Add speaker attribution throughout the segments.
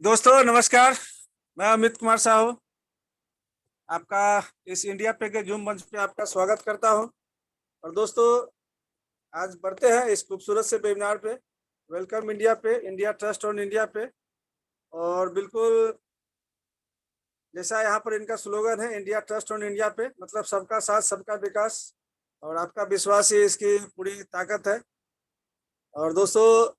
Speaker 1: दोस्तों नमस्कार। मैं अमित कुमार साहू आपका इस इंडिया पे के जूम मंच पे आपका स्वागत करता हूं। और दोस्तों आज बढ़ते हैं इस खूबसूरत से वेबिनार पे। वेलकम इंडिया पे, इंडिया ट्रस्ट ऑन इंडिया पे। और बिल्कुल जैसा यहाँ पर इनका स्लोगन है, इंडिया ट्रस्ट ऑन इंडिया पे, मतलब सबका साथ सबका विकास। और आपका विश्वास ही इसकी पूरी ताकत है। और दोस्तों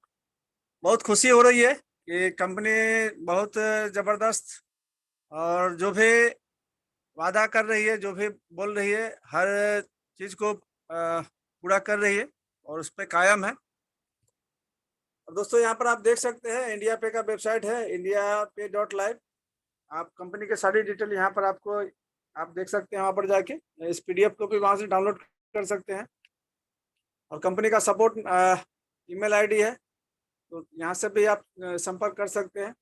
Speaker 1: बहुत खुशी हो रही है कि कंपनी बहुत जबरदस्त और जो भी वादा कर रही है, जो भी बोल रही है, हर चीज को पूरा कर रही है और उस पर कायम है। और दोस्तों यहाँ पर आप देख सकते हैं इंडिया पे का वेबसाइट है indiape.live। आप कंपनी के सारी डिटेल यहाँ पर आपको आप देख सकते हैं। वहाँ पर जाके इस पीडीएफ को भी वहाँ से डाउनलोड कर सकते हैं। और कंपनी का सपोर्ट ईमेल आईडी है, तो यहाँ से भी आप संपर्क कर सकते हैं।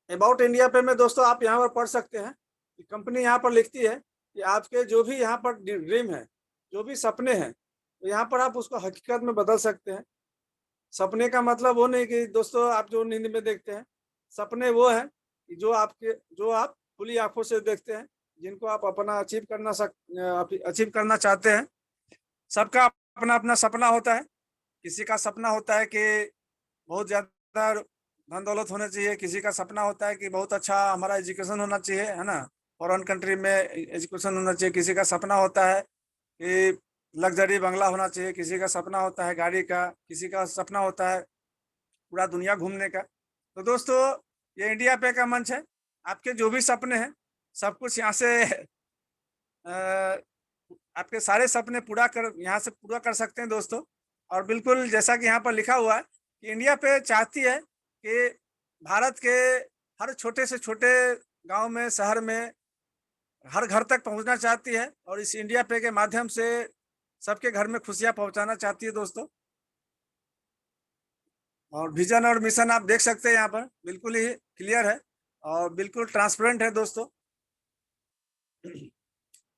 Speaker 1: अबाउट इंडिया पे में दोस्तों आप यहाँ पर पढ़ सकते हैं कि कंपनी यहाँ पर लिखती है कि आपके जो भी यहाँ पर ड्रीम है, जो भी सपने हैं, तो यहाँ पर आप उसको हकीकत में बदल सकते हैं। सपने का मतलब वो नहीं कि दोस्तों आप जो नींद में देखते हैं। सपने वो है कि जो आप खुली आंखों से देखते हैं, जिनको आप अपना अचीव करना चाहते हैं। सबका अपना अपना सपना होता है। किसी का सपना होता है कि बहुत ज्यादा धन दौलत होना चाहिए, किसी का सपना होता है कि बहुत अच्छा हमारा एजुकेशन होना चाहिए, है ना, फॉरेन कंट्री में एजुकेशन होना चाहिए। किसी का सपना होता है कि लग्जरी बंगला होना चाहिए, किसी का सपना होता है गाड़ी का, किसी का सपना होता है पूरा दुनिया घूमने का। तो दोस्तों ये इंडिया पे का मंच है। आपके जो भी सपने हैं सब कुछ यहाँ से आपके सारे सपने यहाँ से पूरा कर सकते हैं दोस्तों। और बिल्कुल जैसा कि यहाँ पर लिखा हुआ है कि इंडिया पे चाहती है कि भारत के हर छोटे से छोटे गांव में, शहर में, हर घर तक पहुंचना चाहती है। और इस इंडिया पे के माध्यम से सबके घर में खुशियां पहुंचाना चाहती है दोस्तों। और विजन और मिशन आप देख सकते हैं यहाँ पर बिल्कुल ही क्लियर है और बिल्कुल ट्रांसपेरेंट है दोस्तों।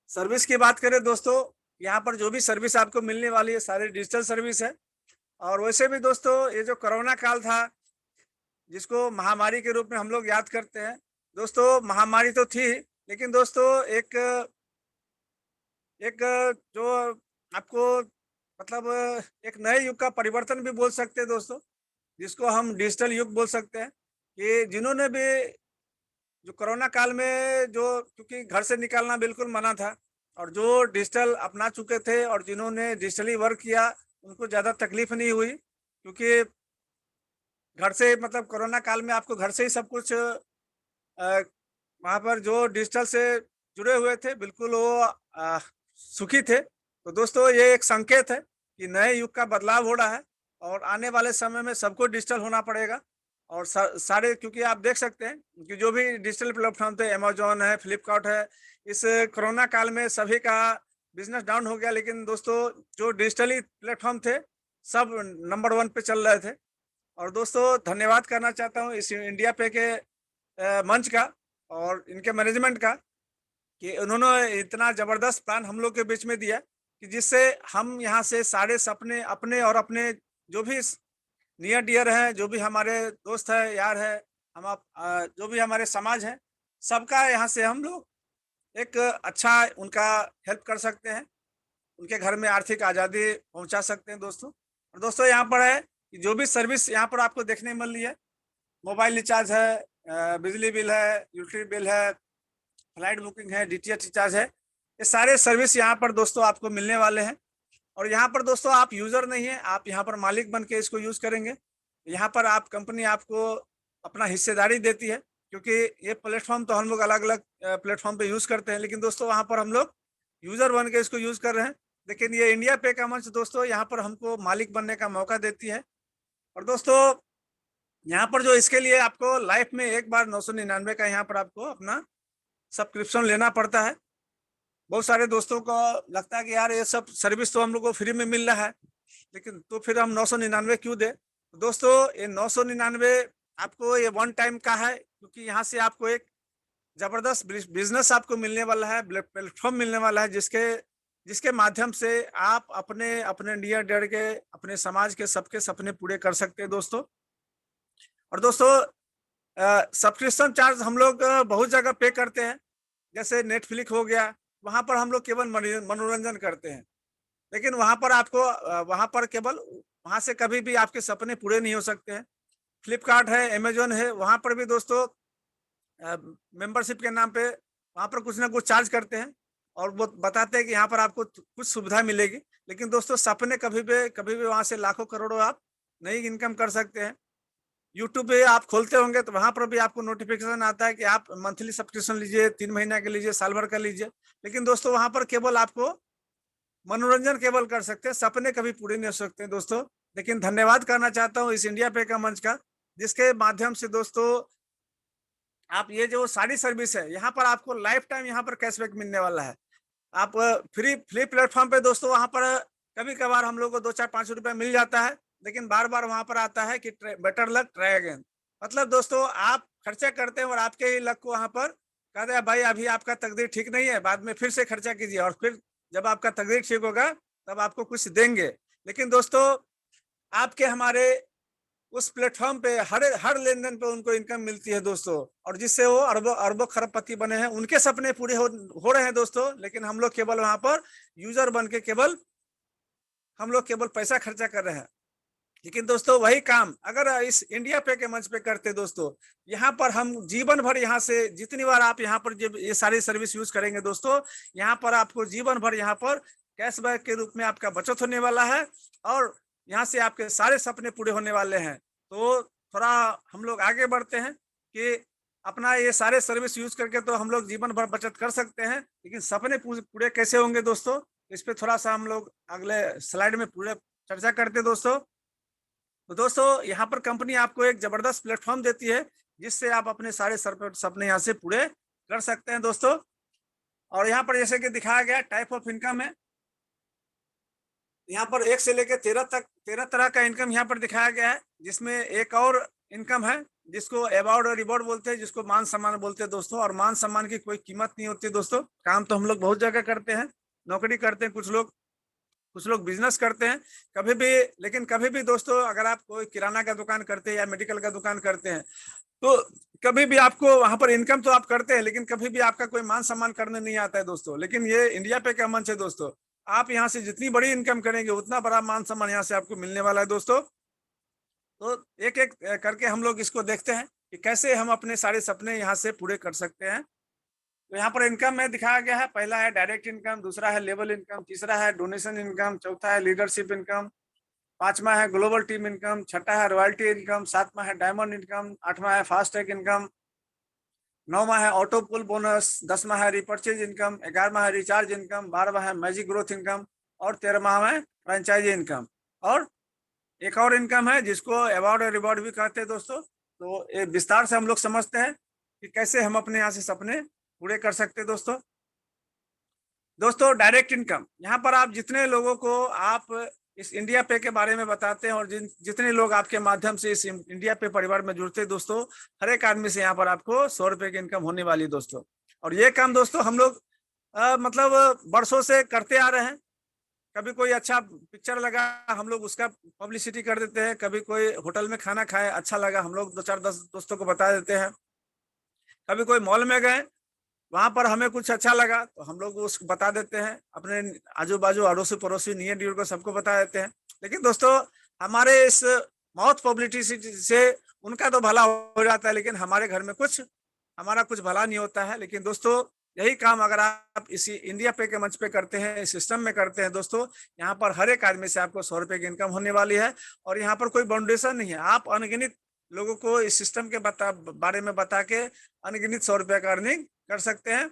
Speaker 1: सर्विस की बात करें दोस्तों, यहाँ पर जो भी सर्विस आपको मिलने वाली है सारी डिजिटल सर्विस है। और वैसे भी दोस्तों ये जो कोरोना काल था, जिसको महामारी के रूप में हम लोग याद करते हैं, दोस्तों महामारी तो थी, लेकिन दोस्तों एक एक जो आपको मतलब एक नए युग का परिवर्तन भी बोल सकते हैं दोस्तों, जिसको हम डिजिटल युग बोल सकते हैं। कि जिन्होंने भी जो कोरोना काल में जो, क्योंकि घर से निकलना बिल्कुल मना था, और जो डिजिटल अपना चुके थे और जिन्होंने डिजिटली वर्क किया उनको ज़्यादा तकलीफ नहीं हुई, क्योंकि घर से मतलब कोरोना काल में आपको घर से ही सब कुछ वहाँ पर जो डिजिटल से जुड़े हुए थे बिल्कुल वो सुखी थे। तो दोस्तों ये एक संकेत है कि नए युग का बदलाव हो रहा है और आने वाले समय में सबको डिजिटल होना पड़ेगा। और सारे, क्योंकि आप देख सकते हैं कि जो भी डिजिटल प्लेटफॉर्म थे, अमेजोन है, फ्लिपकार्ट है, इस कोरोना काल में सभी का बिजनेस डाउन हो गया, लेकिन दोस्तों जो डिजिटली प्लेटफॉर्म थे सब नंबर 1 पे चल रहे थे। और दोस्तों धन्यवाद करना चाहता हूँ इस इंडिया पे के मंच का और इनके मैनेजमेंट का कि उन्होंने इतना जबरदस्त प्लान हम लोग के बीच में दिया कि जिससे हम यहाँ से सारे सपने अपने और अपने जो भी नियर डियर है, जो भी हमारे दोस्त है, यार है, जो भी हमारे समाज है, सबका यहाँ से हम लोग एक अच्छा उनका हेल्प कर सकते हैं, उनके घर में आर्थिक आज़ादी पहुँचा सकते हैं दोस्तों। और दोस्तों यहाँ पर है कि जो भी सर्विस यहाँ पर आपको देखने मिल रही है, मोबाइल रिचार्ज है, बिजली बिल है, यूटिलिटी बिल है, फ्लाइट बुकिंग है, डीटीएच रिचार्ज है, ये सारे सर्विस यहाँ पर दोस्तों आपको मिलने वाले हैं। और यहाँ पर दोस्तों आप यूजर नहीं है, आप यहाँ पर मालिक बन के इसको यूज करेंगे। यहाँ पर आप कंपनी आपको अपना हिस्सेदारी देती है, क्योंकि ये प्लेटफॉर्म तो हम लोग अलग अलग प्लेटफॉर्म पे यूज करते हैं, लेकिन दोस्तों वहाँ पर हम लोग यूजर बन के इसको यूज कर रहे हैं। लेकिन ये इंडिया पे का मंच दोस्तों यहाँ पर हमको मालिक बनने का मौका देती है। और दोस्तों यहाँ पर जो इसके लिए आपको लाइफ में एक बार 999 का यहाँ पर आपको अपना सब्सक्रिप्शन लेना पड़ता है। बहुत सारे दोस्तों को लगता है कि यार ये सब सर्विस तो हम लोग को फ्री में मिल रहा है, लेकिन तो फिर हम 999 क्यों दे। दोस्तों ये 999 आपको ये 1 टाइम का है, क्योंकि यहाँ से आपको एक जबरदस्त बिजनेस आपको मिलने वाला है, प्लेटफॉर्म मिलने वाला है, जिसके जिसके माध्यम से आप अपने अपने नियर डियर के, अपने समाज के सबके सपने पूरे कर सकते हैं दोस्तों। और दोस्तों सब्सक्रिप्शन चार्ज हम लोग बहुत जगह पे करते हैं, जैसे नेटफ्लिक्स हो गया, वहाँ पर हम लोग केवल मनोरंजन करते हैं। लेकिन वहाँ पर आपको वहाँ पर केवल वहाँ से कभी भी आपके सपने पूरे नहीं हो सकते हैं। फ्लिपकार्ट है, अमेज़न है, वहाँ पर भी दोस्तों मेंबरशिप के नाम पे वहाँ पर कुछ ना कुछ चार्ज करते हैं और वो बताते हैं कि यहाँ पर आपको कुछ सुविधा मिलेगी। लेकिन दोस्तों सपने कभी भी वहाँ से लाखों करोड़ों आप नहीं इनकम कर सकते हैं। यूट्यूब पे आप खोलते होंगे तो वहाँ पर भी आपको नोटिफिकेशन आता है कि आप मंथली सब्सक्रिप्शन लीजिए, 3 महीने का लीजिए, साल भर का लीजिए। लेकिन दोस्तों वहाँ पर केवल आपको मनोरंजन केवल कर सकते हैं, सपने कभी पूरे नहीं हो सकते हैं दोस्तों। लेकिन धन्यवाद करना चाहता हूँ इस इंडिया पे का मंच का, जिसके माध्यम से दोस्तों आप ये जो सारी सर्विस है, यहाँ पर आपको लाइफ टाइम यहाँ पर कैशबैक मिलने वाला है। आप फ्री प्लेटफ़ॉर्म पे दोस्तों वहाँ पर कभी-कभार हम लोग को 2, 4, ₹5 मिल जाता है, लेकिन बार-बार वहाँ पर आता है कि बेटर लक ट्राई अगेन। मतलब दोस्तों आप खर्चा करते हैं और आपके ही लक को वहाँ पर कहते हैं भाई अभी आपका तकदीर ठीक नहीं है, बाद में फिर से खर्चा कीजिए और फिर जब आपका तकदीर ठीक होगा, तब आपको कुछ देंगे। लेकिन दोस्तों आपके हमारे उस प्लेटफ़ॉर्म पे हर लेन-देन पे उनको इनकम मिलती है दोस्तों, और जिससे वो अरबों खरबपति बने हैं। उनके सपने पूरे हो रहे हैं दोस्तों, लेकिन हम लोग केवल वहाँ पर यूज़र बन के केवल हम लोग केवल पैसा खर्चा कर रहे हैं। लेकिन दोस्तों वही काम अगर इस इंडिया पे के मंच पे करते दोस्तों, यहाँ पर हम जीवन भर यहाँ से जितनी बार आप यहाँ पर जब ये सारी सर्विस यूज़ करेंगे दोस्तों, यहाँ पर आपको जीवन भर यहाँ पर कैशबैक के रूप में आपका बचत होने वाला है और यहाँ से आपके सारे सपने पूरे होने वाले हैं। तो थोड़ा हम लोग आगे बढ़ते हैं कि अपना ये सारे सर्विस यूज़ करके तो हम लोग जीवन भर बचत कर सकते हैं, लेकिन सपने पूरे कैसे होंगे दोस्तों? इस पे थोड़ा-सा हम लोग अगले स्लाइड में पूरे चर्चा करते हैं दोस्तों। तो दोस्तों यहाँ पर कंपनी आपको एक जबरदस्त प्लेटफॉर्म देती है, जिससे आप अपने सारे सपने यहाँ से पूरे कर सकते हैं दोस्तों। और यहाँ पर जैसे कि दिखाया गया टाइप ऑफ इनकम है, यहाँ पर 1 से लेकर 13 तरह का इनकम यहाँ पर दिखाया गया है, जिसमें एक और इनकम है जिसको अवार्ड और रिवॉर्ड बोलते हैं, जिसको मान सम्मान बोलते हैं दोस्तों। और मान सम्मान की कोई कीमत नहीं होती दोस्तों। काम तो हम लोग बहुत जगह करते हैं, नौकरी करते हैं, कुछ लोग बिजनेस करते हैं कभी भी। लेकिन कभी भी दोस्तों अगर आप कोई किराना का दुकान करते हैं या मेडिकल का दुकान करते हैं, तो कभी भी आपको वहां पर इनकम तो आप करते हैं, लेकिन कभी भी आपका कोई मान सम्मान करने नहीं आता है दोस्तों। लेकिन ये इंडिया पे का मंच है दोस्तों, आप यहाँ से जितनी बड़ी इनकम करेंगे उतना बड़ा मान सम्मान यहाँ से आपको मिलने वाला है दोस्तों। तो एक एक करके हम लोग इसको देखते हैं कि कैसे हम अपने सारे सपने यहाँ से पूरे कर सकते हैं। तो यहाँ पर इनकम में दिखाया गया है, पहला है डायरेक्ट इनकम, दूसरा है लेवल इनकम, तीसरा है डोनेशन इनकम, चौथा है लीडरशिप इनकम, पांचवा है ग्लोबल टीम इनकम, छठा है रॉयल्टी इनकम, सातवां है डायमंड इनकम, आठवां है फास्ट टैग इनकम, नौवां है ऑटो पुल बोनस, 10वां है रिपर्चेज इनकम, 11वां है रिचार्ज इनकम, 12वां है मैजिक ग्रोथ इनकम और 13वां है फ्रेंचाइजी इनकम। और एक और इनकम है जिसको अवार्ड और रिवॉर्ड भी कहते हैं दोस्तों। तो ये विस्तार से हम लोग समझते हैं कि कैसे हम अपने यहाँ से सपने पूरे कर सकते हैं दोस्तों। दोस्तों डायरेक्ट इनकम, यहाँ पर आप जितने लोगों को आप इस इंडिया पे के बारे में बताते हैं और जितने लोग आपके माध्यम से इस इंडिया पे परिवार में जुड़ते हैं दोस्तों, हर एक आदमी से यहाँ पर आपको 100 रुपए की इनकम होने वाली है दोस्तों। और ये काम दोस्तों हम लोग मतलब वर्षों से करते आ रहे हैं। कभी कोई अच्छा पिक्चर लगा हम लोग उसका पब्लिसिटी कर देते हैं, कभी कोई होटल में खाना खाए अच्छा लगा हम लोग 2-4-10 दोस्तों को बता देते हैं, कभी कोई मॉल में गए वहां पर हमें कुछ अच्छा लगा तो हम लोग उसको बता देते हैं, अपने आजू बाजू अड़ोसी पड़ोसी नियर डियर को सबको बता देते हैं। लेकिन दोस्तों हमारे इस माउथ पब्लिसिटी से उनका तो भला हो जाता है, लेकिन हमारे घर में हमारा कुछ भला नहीं होता है। लेकिन दोस्तों यही काम अगर आप इसी इंडिया पे के मंच पे करते हैं, इस सिस्टम में करते हैं दोस्तों, यहाँ पर हर एक आदमी से आपको 100 रुपए की इनकम होने वाली है। और यहाँ पर कोई बाउंडेशन नहीं है, आप अनगिनत लोगों को इस सिस्टम के बारे में बता के अनगिनत 100 रुपए का अर्निंग कर सकते हैं।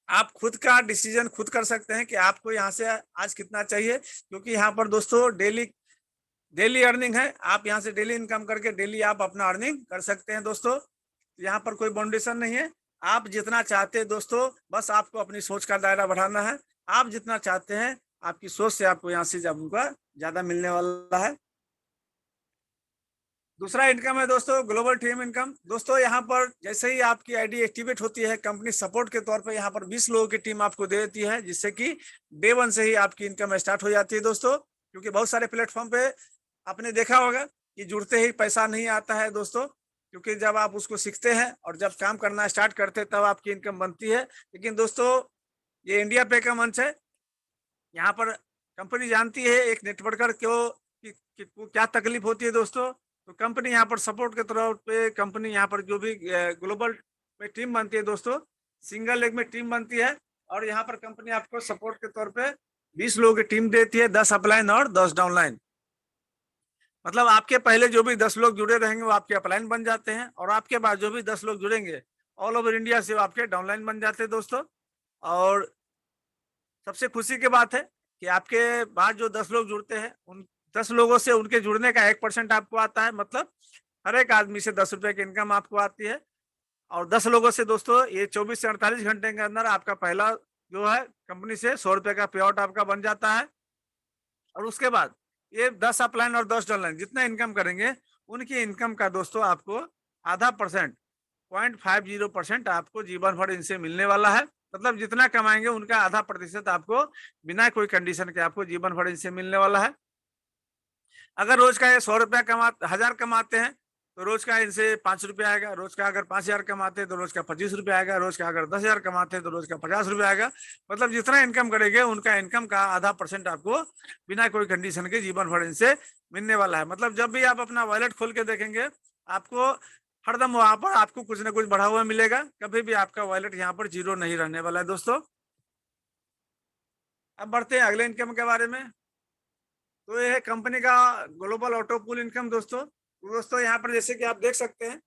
Speaker 1: आप खुद का डिसीजन खुद कर सकते हैं कि आपको यहाँ से आज कितना चाहिए, क्योंकि यहाँ पर दोस्तों डेली डेली अर्निंग है। आप यहाँ से डेली इनकम करके डेली आप अपना अर्निंग कर सकते हैं दोस्तों। यहाँ पर कोई बाउंडेशन नहीं है, आप जितना चाहते हैं दोस्तों, बस आपको अपनी सोच का दायरा बढ़ाना है। आप जितना चाहते हैं आपकी सोच से आपको यहाँ से आपका ज्यादा मिलने वाला है। दूसरा इनकम है दोस्तों ग्लोबल टीम इनकम। दोस्तों यहाँ पर जैसे ही आपकी आईडी एक्टिवेट होती है, कंपनी सपोर्ट के तौर पर यहाँ पर 20 लोगों की टीम आपको दे देती है, जिससे कि डे 1 से ही आपकी इनकम स्टार्ट हो जाती है दोस्तों। क्योंकि बहुत सारे प्लेटफॉर्म पे आपने देखा होगा कि जुड़ते ही पैसा नहीं आता है दोस्तों, क्योंकि जब आप उसको सीखते हैं और जब काम करना स्टार्ट करते हैं तब आपकी इनकम बनती है। लेकिन दोस्तों ये इंडिया पे का मंच है, यहाँ पर कंपनी जानती है एक नेटवर्कर क्यों को क्या तकलीफ होती है दोस्तों। तो कंपनी यहाँ पर सपोर्ट के तौर पे कंपनी यहाँ पर जो भी ग्लोबल में टीम बनती है दोस्तों, सिंगल लेग में टीम बनती है, और यहाँ पर कंपनी आपको सपोर्ट के तौर पे 20 लोगों की टीम देती है, 10 अपलाइन और 10 डाउनलाइन। मतलब आपके पहले जो भी 10 लोग जुड़े रहेंगे वो आपके अपलाइन बन जाते हैं, और आपके बाद जो भी 10 लोग जुड़ेंगे ऑल ओवर इंडिया से वो आपके डाउनलाइन बन जाते हैं दोस्तों। और सबसे खुशी की बात है कि आपके बाद जो 10 लोग जुड़ते हैं, उन 10 लोगों से उनके जुड़ने का 1% आपको आता है। मतलब हर एक आदमी से 10 रुपए की इनकम आपको आती है। और 10 लोगों से दोस्तों ये 24 से 48 घंटे के अंदर आपका पहला जो है कंपनी से 100 रुपए का पे आउट आपका बन जाता है। और उसके बाद ये 10 अपलाइन और 10 डाउनलाइन जितना इनकम करेंगे, उनकी इनकम का दोस्तों आपको आधा परसेंट 0.50% आपको जीवन भर इनसे मिलने वाला है। मतलब जितना कमाएंगे उनका आधा प्रतिशत आपको बिना कोई कंडीशन के आपको जीवन भर इनसे मिलने वाला है। अगर रोज का ये 100 रुपया 1000 कमाते हैं तो रोज का इनसे 5 रुपया आएगा। रोज का अगर 5000 कमाते हैं तो रोज का 25 रुपया आएगा। रोज का अगर 10,000 कमाते हैं तो रोज का 50 रुपया आएगा। मतलब जितना इनकम करेंगे उनका इनकम का आधा परसेंट आपको बिना कोई कंडीशन के जीवन भर इनसे मिलने वाला है। मतलब जब भी आप अपना वॉलेट खोल के देखेंगे, आपको हरदम वहां पर आपको कुछ ना कुछ बढ़ा हुआ मिलेगा। कभी भी आपका वॉलेट यहाँ पर जीरो नहीं रहने वाला है दोस्तों। अब बढ़ते हैं अगले इनकम के बारे में। तो ये है कंपनी का ग्लोबल ऑटो पूल इनकम दोस्तों। तो दोस्तों यहाँ पर जैसे कि आप देख सकते हैं,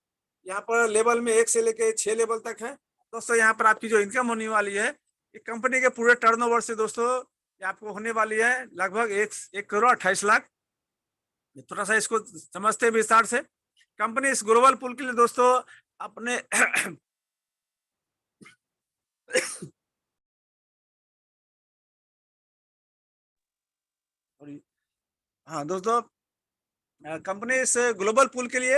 Speaker 1: यहाँ पर लेवल में 1 से लेके 6 लेवल तक है दोस्तों। यहाँ पर आपकी जो इनकम होने वाली है, ये कंपनी के पूरे टर्नओवर से दोस्तों ये आपको होने वाली है लगभग 1 करोड़ 28 लाख। थोड़ा सा इसको समझते हैं विस्तार से। कंपनी इस ग्लोबल पूल के लिए दोस्तों अपने हाँ दोस्तों, कंपनी इस ग्लोबल पूल के लिए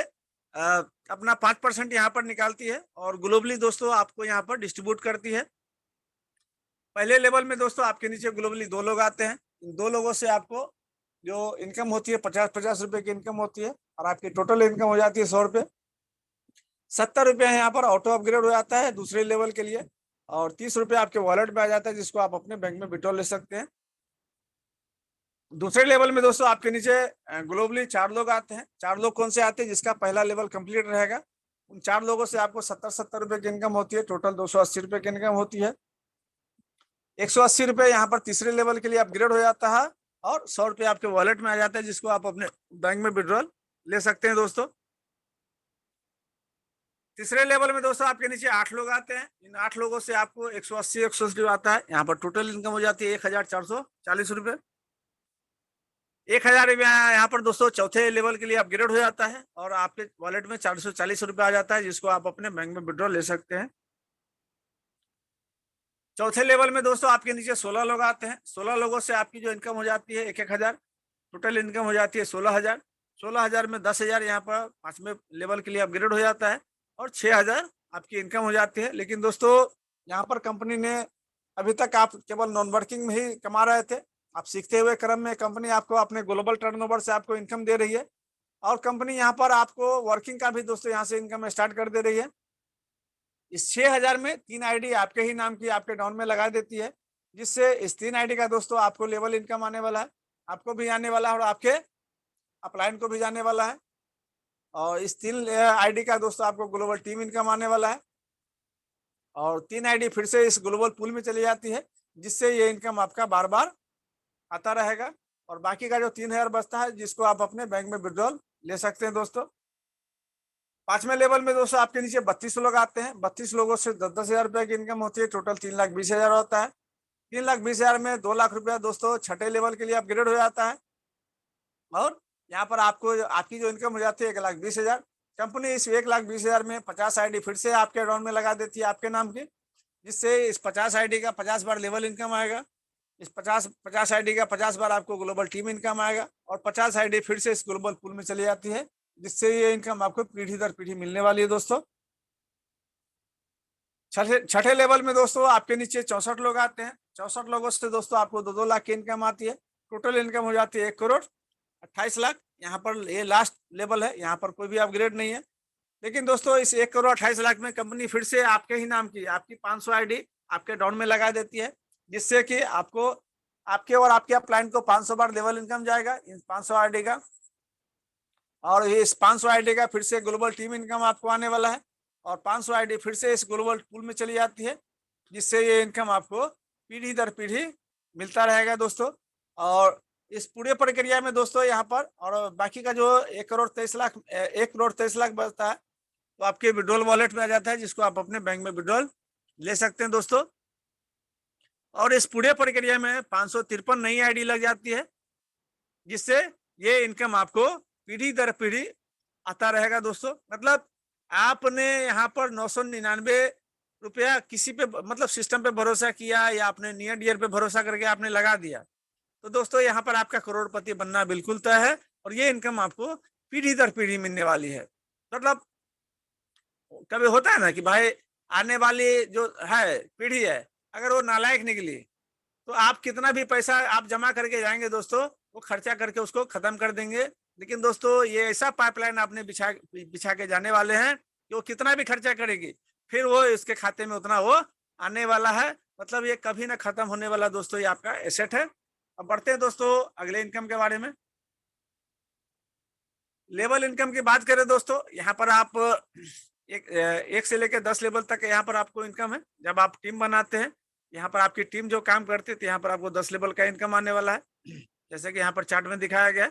Speaker 1: अपना 5% यहाँ पर निकालती है, और ग्लोबली दोस्तों आपको यहाँ पर डिस्ट्रीब्यूट करती है। पहले लेवल में दोस्तों आपके नीचे ग्लोबली 2 लोग आते हैं। इन 2 लोगों से आपको जो इनकम होती है 50-50 रुपए की इनकम होती है, और आपकी टोटल इनकम हो जाती है 100 रुपये। 70 रुपये यहाँ पर ऑटो अपग्रेड हो जाता है दूसरे लेवल के लिए, और 30 रुपये आपके वॉलेट में आ जाता है, जिसको आप अपने बैंक में विड्रॉ ले सकते हैं। दूसरे लेवल में दोस्तों आपके नीचे ग्लोबली 4 लोग आते हैं। 4 लोग कौन से आते हैं? जिसका पहला लेवल कंप्लीट रहेगा, उन 4 लोगों से आपको 70-70 रुपए की इनकम होती है। टोटल 280 रुपए की इनकम होती है। 180 रुपए यहाँ पर तीसरे लेवल के लिए अपग्रेड हो जाता है, और 100 रुपये आपके वॉलेट में आ जाता है, जिसको आप अपने बैंक में विड्रॉल ले सकते हैं दोस्तों। तीसरे लेवल में दोस्तों आपके नीचे 8 लोग आते हैं। इन 8 लोगों से आपको 180 आता है। यहाँ पर टोटल इनकम हो जाती है 1440 रुपए। 1000 यहाँ पर दोस्तों चौथे लेवल के लिए अपग्रेड हो जाता है, और आपके वॉलेट में 440 रुपए आ जाता है, जिसको आप अपने बैंक में विड्रॉ ले सकते हैं। चौथे लेवल में दोस्तों आपके नीचे 16 लोग आते हैं। 16 लोगों से आपकी जो इनकम हो जाती है 1,000। टोटल इनकम हो जाती है 16,000। 16,000 में 10,000 यहाँ पर 5वें लेवल के लिए अपग्रेड हो जाता है, और 6,000 आपकी इनकम हो जाती है। लेकिन दोस्तों यहाँ पर कंपनी ने अभी तक आप केवल नॉन वर्किंग में ही कमा रहे थे। आप सीखते हुए क्रम में कंपनी आपको अपने ग्लोबल टर्नओवर से आपको इनकम दे रही है, और कंपनी यहाँ पर आपको वर्किंग का भी दोस्तों यहाँ से इनकम स्टार्ट कर दे रही है। इस 6,000 में 3 आईडी आपके ही नाम की आपके डाउन में लगा देती है, जिससे इस 3 आईडी का दोस्तों आपको लेवल इनकम आने वाला है, आपको भी आने वाला है, और आपके अपलाइन को भी जाने वाला है। और इस 3 आईडी का दोस्तों आपको ग्लोबल टीम इनकम आने वाला है, और 3 आईडी फिर से इस ग्लोबल पूल में चली जाती है, जिससे ये इनकम आपका बार बार आता रहेगा। और बाकी का जो 3,000 बचता है, जिसको आप अपने बैंक में विड्रॉल ले सकते हैं दोस्तों। 5वें लेवल में दोस्तों आपके नीचे 32 लोग आते हैं। 32 लोगों से 10-10 हजार रुपए की इनकम होती है। टोटल 3,20,000 होता है। 3,20,000 में 2 लाख रुपया दोस्तों छठे लेवल के लिए अपग्रेड हो जाता है, और यहाँ पर आपको आपकी जो इनकम हो जाती है 1,20,000। कंपनी इस 1,20,000 में 50 आईडी फिर से आपके अकाउंट में लगा देती है आपके नाम की, जिससे इस 50 आईडी का 50 बार लेवल इनकम आएगा। इस 50 आईडी का 50 बार आपको ग्लोबल टीम इनकम आएगा, और 50 आईडी फिर से इस ग्लोबल पूल में चली जाती है, जिससे ये इनकम आपको पीढ़ी दर पीढ़ी मिलने वाली है दोस्तों। छठे लेवल में दोस्तों आपके नीचे 64 लोग आते हैं। 64 लोगों से दोस्तों आपको 2-2 लाख की इनकम आती है। टोटल इनकम हो जाती है 1,28,00,000। यहाँ पर ये लास्ट लेवल है, यहाँ पर कोई भी अपग्रेड नहीं है। लेकिन दोस्तों इस 1,28,00,000 में कंपनी फिर से आपके ही नाम की आपकी 500 आईडी आपके डाउन में लगा देती है, जिससे कि आपको आपके और आपके अपलाइन को 500 बार लेवल इनकम जाएगा इन 500 आईडी का। और ये इस 500 आईडी का फिर से ग्लोबल टीम इनकम आपको आने वाला है, और 500 आईडी फिर से इस ग्लोबल पूल में चली जाती है, जिससे ये इनकम आपको पीढ़ी दर पीढ़ी मिलता रहेगा दोस्तों। और इस पूरे प्रक्रिया में दोस्तों यहाँ पर और बाकी का जो 1,23,00,000 बचता है तो आपके विड्रॉल वॉलेट में आ जाता है, जिसको आप अपने बैंक में विड्रॉल ले सकते हैं दोस्तों। और इस पूरे प्रक्रिया में 553 नई आईडी लग जाती है, जिससे ये इनकम आपको पीढ़ी दर पीढ़ी आता रहेगा दोस्तों। मतलब आपने यहाँ पर 999 रुपया किसी पे मतलब सिस्टम पे भरोसा किया या आपने नियर डियर पे भरोसा करके आपने लगा दिया, तो दोस्तों यहाँ पर आपका करोड़पति बनना बिल्कुल तय है। और ये इनकम आपको पीढ़ी दर पीढ़ी मिलने वाली है। मतलब कभी होता है ना कि भाई आने वाली जो है पीढ़ी है, अगर वो नालायक निकली तो आप कितना भी पैसा आप जमा करके जाएंगे दोस्तों, वो खर्चा करके उसको खत्म कर देंगे। लेकिन दोस्तों ये ऐसा पाइपलाइन आपने बिछा के जाने वाले हैं कि वो कितना भी खर्चा करेगी फिर वो इसके खाते में उतना वो आने वाला है। मतलब ये कभी ना खत्म होने वाला दोस्तों ये आपका एसेट है। अब बढ़ते हैं दोस्तों अगले इनकम के बारे में। लेवल इनकम की बात करें दोस्तों, यहाँ पर आप एक से लेकर 10 लेवल तक यहाँ पर आपको इनकम है। जब आप टीम बनाते हैं, यहाँ पर आपकी टीम जो काम करती है तो यहाँ पर आपको 10 लेवल का इनकम आने वाला है। जैसे कि यहाँ पर चार्ट में दिखाया गया है,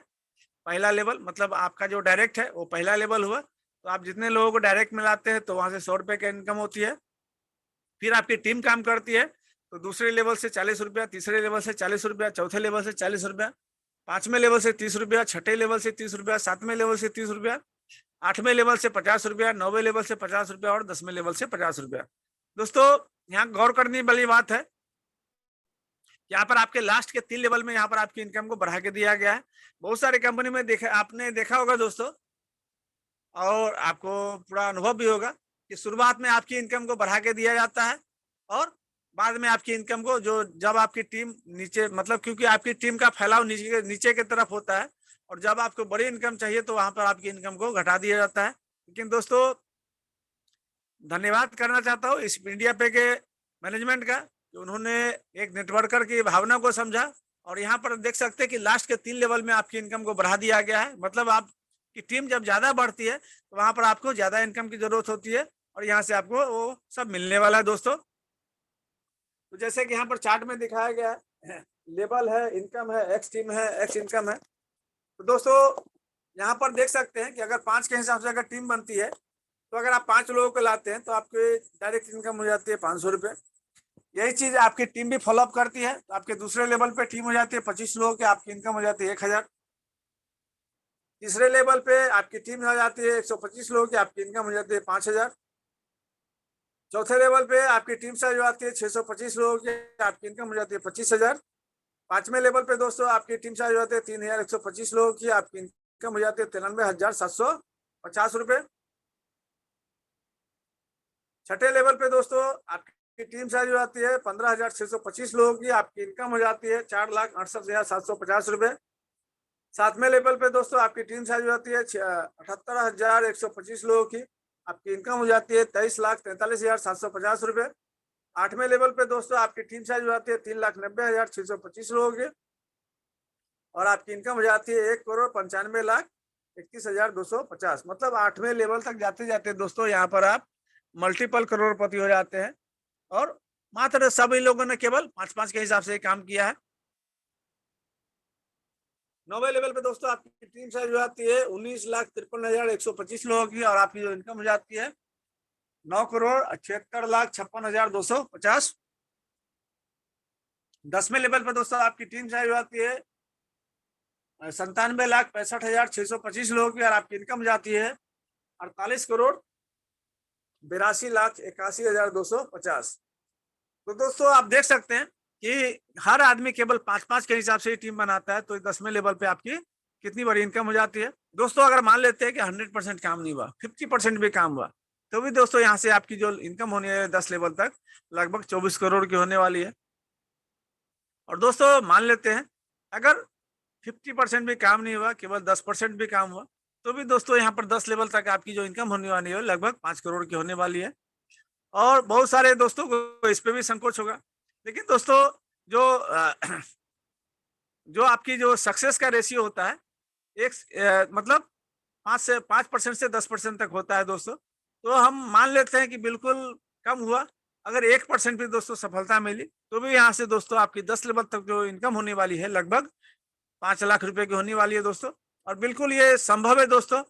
Speaker 1: पहला लेवल मतलब आपका जो डायरेक्ट है वो पहला लेवल हुआ। तो आप जितने लोगों को डायरेक्ट मिलाते हैं तो वहां से 100 रुपए की इनकम होती है। फिर आपकी टीम काम करती है तो दूसरे लेवल से 40 रुपया, तीसरे लेवल से 40 रुपया, चौथे लेवल से 40 रुपया, 5वें लेवल से 30 रुपया, 6ठे लेवल से 30 रुपया, 7वें लेवल से 30 रुपया, 8वें लेवल से 50 रुपया, 9वें लेवल से 50 रुपया और 10वें लेवल से 50 रुपया। दोस्तों यहाँ गौर करने वाली बात है, यहाँ पर आपके लास्ट के 3 लेवल में यहाँ पर आपकी इनकम को बढ़ा के दिया गया है। बहुत सारी कंपनी में आपने देखा होगा दोस्तों, और आपको पूरा अनुभव भी होगा कि शुरुआत में आपकी इनकम को बढ़ा के दिया जाता है और बाद में आपकी इनकम को जो जब आपकी टीम नीचे मतलब क्योंकि आपकी टीम का फैलाव नीचे की तरफ होता है, और जब आपको बड़ी इनकम चाहिए तो वहां पर आपकी इनकम को घटा दिया जाता है। लेकिन दोस्तों धन्यवाद करना चाहता हूँ इस इंडिया पे के मैनेजमेंट का कि उन्होंने एक नेटवर्कर की भावना को समझा, और यहाँ पर देख सकते हैं कि लास्ट के 3 लेवल में आपकी इनकम को बढ़ा दिया गया है। मतलब आपकी टीम जब ज्यादा बढ़ती है तो वहां पर आपको ज्यादा इनकम की जरूरत होती है, और यहाँ से आपको वो सब मिलने वाला है दोस्तों। तो जैसे कि यहाँ पर चार्ट में दिखाया गया है, लेवल है, इनकम है, एक्स टीम है, एक्स इनकम है। तो दोस्तों यहाँ पर देख सकते हैं कि अगर 5 के हिसाब से अगर टीम बनती है तो अगर आप 5 लोगों को लाते हैं तो आपके डायरेक्ट इनकम हो जाती है 500 रुपये। यही चीज आपकी टीम भी फॉलोअप करती है तो आपके दूसरे लेवल पे टीम हो जाती है 25 लोगों की, आपकी इनकम हो जाती है 1,000। तीसरे लेवल पे आपकी टीम हो जाती है 125 लोगों की, आपकी इनकम हो जाती है 5,000। चौथे लेवल पे आपकी टीम साइज हो जाती है 625 लोगों की, आपकी इनकम हो जाती है 25,000। 5वें लेवल पे दोस्तों आपकी टीम साइज हो जाती है 3,125 लोगों की, आपकी इनकम हो जाती है 93,750 रुपये। 6ठे लेवल पे दोस्तों आपकी टीम साइज हो जाती है 15,625 लोगों की, आपकी इनकम हो जाती है 4,68,750 रुपये। 7वें लेवल पे दोस्तों आपकी टीम साइज हो जाती है 78,125 लोगों की, आपकी इनकम हो जाती है 23,43,750 रुपये। 8वें लेवल पे दोस्तों आपकी टीम साइज हो जाती है 3,90,625 लोगों की, और आपकी इनकम हो जाती है 1,95,31,250। मतलब 8वें लेवल तक जाते जाते दोस्तों यहाँ पर आप मल्टीपल करोड़पति हो जाते हैं। और मात्र सभी लोगों ने केवल 5-5 के हिसाब से काम किया है। 9वें लेवल पे दोस्तों आपकी टीम साइज हो जाती है 19,53,125 लोगों की, और आपकी जो इनकम हो जाती है 9,76,56,250। 10वें लेवल पे दोस्तों आपकी टीम साइज हो जाती है 97,65,625 लोगों की, और आपकी इनकम हो जाती है 48,82,81,250। तो दोस्तों आप देख सकते हैं कि हर आदमी केवल 5-5 के हिसाब से टीम बनाता है, तो 10वें लेवल पे आपकी कितनी बड़ी इनकम हो जाती है दोस्तों। अगर मान लेते हैं कि 100% काम नहीं हुआ, 50% भी काम हुआ, तो भी दोस्तों यहाँ से आपकी जो इनकम होनी है 10 लेवल तक, लगभग 24 करोड़ की होने वाली है। और दोस्तों मान लेते हैं अगर 50% भी काम नहीं हुआ, केवल 10% भी काम हुआ, तो भी दोस्तों यहाँ पर 10 लेवल तक आपकी जो इनकम होने वाली है लगभग 5 करोड़ की होने वाली है। और बहुत सारे दोस्तों को इस पे भी संकोच होगा, लेकिन दोस्तों जो जो आपकी जो सक्सेस का रेशियो होता है एक मतलब 5% से 10% तक होता है दोस्तों। तो हम मान लेते हैं कि बिल्कुल कम हुआ, अगर 1% भी दोस्तों सफलता मिली, तो भी यहाँ से दोस्तों आपकी 10 लेवल तक जो इनकम होने वाली है लगभग 5 लाख रुपए की होने वाली है दोस्तों। और बिल्कुल ये संभव है दोस्तों,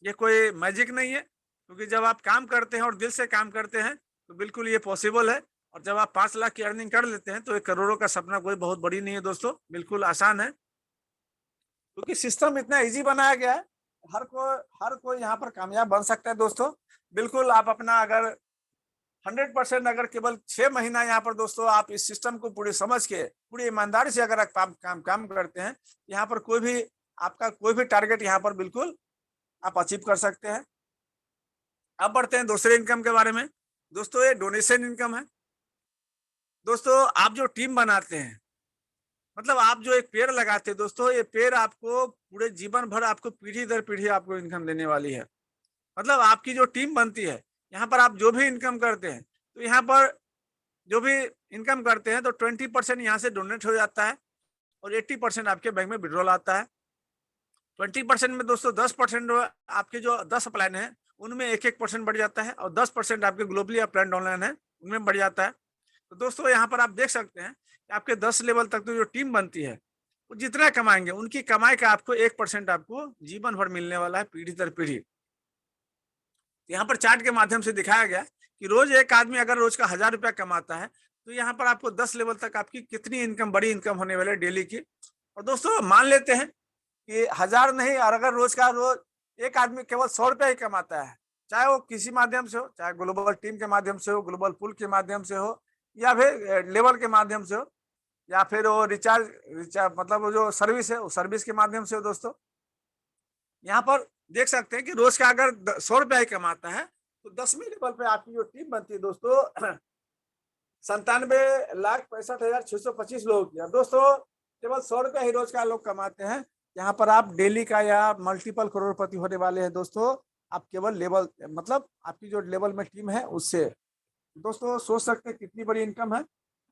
Speaker 1: ये कोई मैजिक नहीं है, क्योंकि जब आप काम करते हैं और दिल से काम करते हैं तो बिल्कुल ये पॉसिबल है। और जब आप 5 लाख की अर्निंग कर लेते हैं तो एक करोड़ों का सपना कोई बहुत बड़ी नहीं है दोस्तों, बिल्कुल आसान है, क्योंकि सिस्टम इतना इजी बनाया गया है। हर कोई यहाँ पर कामयाब बन सकता है दोस्तों। बिल्कुल आप अपना अगर 100% अगर केवल 6 महीना यहाँ पर दोस्तों आप इस सिस्टम को पूरी समझ के पूरी ईमानदारी से अगर आप काम करते हैं, यहाँ पर कोई भी आपका कोई भी टारगेट यहाँ पर बिल्कुल आप अचीव कर सकते हैं। अब बढ़ते हैं दूसरे इनकम के बारे में दोस्तों। ये डोनेशन इनकम है दोस्तों। आप जो टीम बनाते हैं, मतलब आप जो एक पेड़ लगाते हैं दोस्तों, ये पेड़ आपको पूरे जीवन भर आपको पीढ़ी दर पीढ़ी आपको इनकम देने वाली है। मतलब आपकी जो टीम बनती है, यहाँ पर आप जो भी इनकम करते हैं, तो यहाँ पर जो भी इनकम करते हैं तो 20% यहाँ से डोनेट हो जाता है और 80% आपके बैंक में विड्रॉल आता है। 20% में दोस्तों 10% आपके जो 10 प्लान है उनमें 1% बढ़ जाता है और 10% आपके ग्लोबली अप्लाइड ऑनलाइन है उनमें बढ़ जाता है। तो दोस्तों यहाँ पर आप देख सकते हैं कि आपके 10 लेवल तक तो जो टीम बनती है वो जितना कमाएंगे उनकी कमाई का आपको 1% आपको जीवन भर मिलने वाला है, पीढ़ी दर पीढ़ी। यहाँ पर चार्ट के माध्यम से दिखाया गया कि रोज एक आदमी अगर रोज का 1000 रुपया कमाता है, तो यहाँ पर आपको 10 लेवल तक आपकी कितनी इनकम, बड़ी इनकम होने वाली है डेली की। और दोस्तों मान लेते हैं कि 1000 नहीं, और अगर रोज एक आदमी केवल 100 रुपया ही कमाता है, चाहे वो किसी माध्यम से हो, चाहे ग्लोबल टीम के माध्यम से हो, ग्लोबल पुल के माध्यम से हो, या फिर लेवल के माध्यम से हो, या फिर वो रिचार्ज मतलब वो जो सर्विस है, वो सर्विस के माध्यम से हो दोस्तों। यहाँ पर देख सकते हैं कि रोज का अगर 100 रुपया ही कमाता है, तो 10वें लेवल पे आपकी जो टीम बनती है दोस्तों 97,65,625 लोगों की। दोस्तों केवल 100 रुपया ही रोज का लोग कमाते हैं, यहाँ पर आप डेली का या मल्टीपल करोड़पति होने वाले हैं दोस्तों। आप केवल लेवल मतलब आपकी जो लेवल में टीम है उससे दोस्तों सोच सकते हैं कितनी बड़ी इनकम है,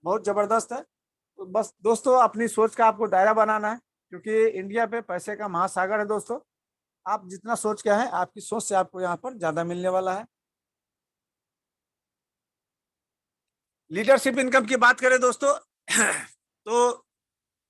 Speaker 1: बहुत जबरदस्त है। तो बस दोस्तों अपनी सोच का आपको दायरा बनाना है, क्योंकि इंडिया पे पैसे का महासागर है दोस्तों। आप जितना सोच के हैं, आपकी सोच से आपको यहाँ पर ज्यादा मिलने वाला है। लीडरशिप इनकम की बात करें दोस्तों तो